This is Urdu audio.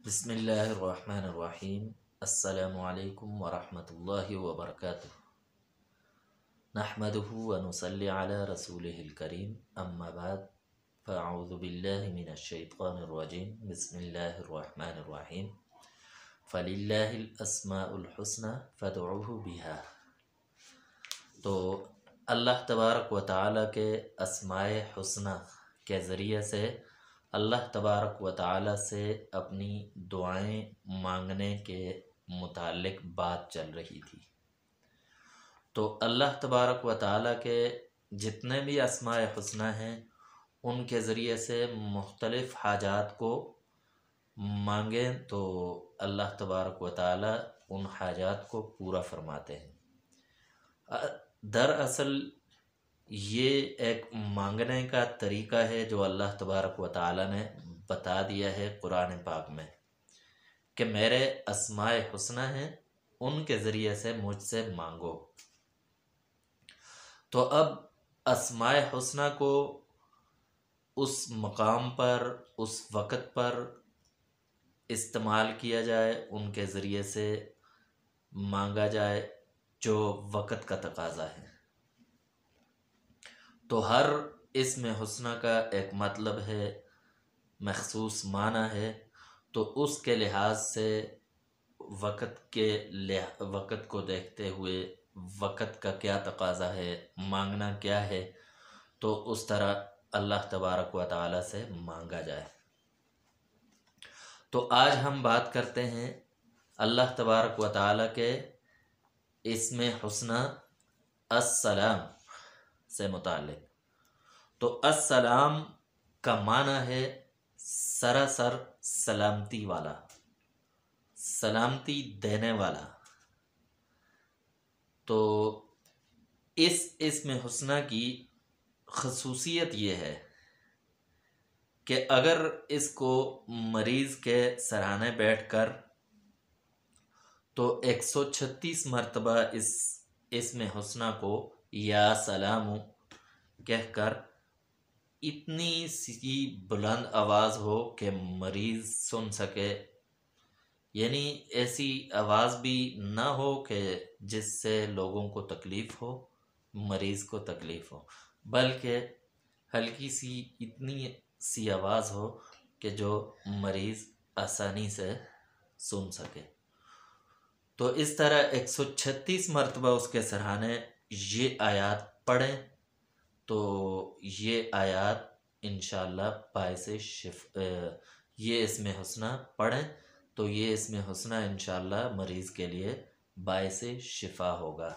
بسم اللہ الرحمن الرحیم۔ السلام علیکم ورحمۃ اللہ وبرکاتہ۔ نحمده ونصلی علی رسولہ الکریم، اما بعد فاعوذ باللہ من الشیطان الرجیم۔ بسم اللہ الرحمن الرحیم۔ فللہ الاسماء الحسنى فادعوہ بہا۔ تو اللہ تبارک و تعالیٰ کے اسماء حسنہ کے ذریعے سے اللہ تبارک و تعالیٰ سے اپنی دعائیں مانگنے کے متعلق بات چل رہی تھی۔ تو اللہ تبارک و تعالیٰ کے جتنے بھی اسماء حسنہ ہیں ان کے ذریعے سے مختلف حاجات کو مانگیں تو اللہ تبارک و تعالیٰ ان حاجات کو پورا فرماتے ہیں۔ دراصل یہ ایک مانگنے کا طریقہ ہے جو اللہ تبارک و تعالیٰ نے بتا دیا ہے قرآن پاک میں کہ میرے اسماء حسنہ ہیں، ان کے ذریعے سے مجھ سے مانگو۔ تو اب اسماء حسنہ کو اس مقام پر، اس وقت پر استعمال کیا جائے، ان کے ذریعے سے مانگا جائے جو وقت کا تقاضا ہے۔ تو ہر اسم حسنہ کا ایک مطلب ہے، مخصوص معنی ہے، تو اس کے لحاظ سے وقت کو دیکھتے ہوئے وقت کا کیا تقاضا ہے، مانگنا کیا ہے، تو اس طرح اللہ تبارک و تعالیٰ سے مانگا جائے۔ تو آج ہم بات کرتے ہیں اللہ تبارک و تعالیٰ کے اسم حسنہ السلام سے متعلق۔ تو السلام کا معنی ہے سراسر سلامتی والا، سلامتی دینے والا۔ تو اس اسم حسنہ کی خصوصیت یہ ہے کہ اگر اس کو مریض کے سرانے بیٹھ کر تو 136 مرتبہ اس اسم حسنہ کو یا سلام کہہ کر اتنی سی بلند آواز ہو کہ مریض سن سکے، یعنی ایسی آواز بھی نہ ہو کہ جس سے لوگوں کو تکلیف ہو، مریض کو تکلیف ہو، بلکہ ہلکی سی اتنی سی آواز ہو کہ جو مریض آسانی سے سن سکے۔ تو اس طرح 136 مرتبہ اس کے سرہانے یہ آیات پڑھیں تو یہ آیات انشاءاللہ یہ اسم حسنہ پڑھیں تو یہ اسم حسنہ انشاءاللہ مریض کے لیے باعث شفا ہوگا۔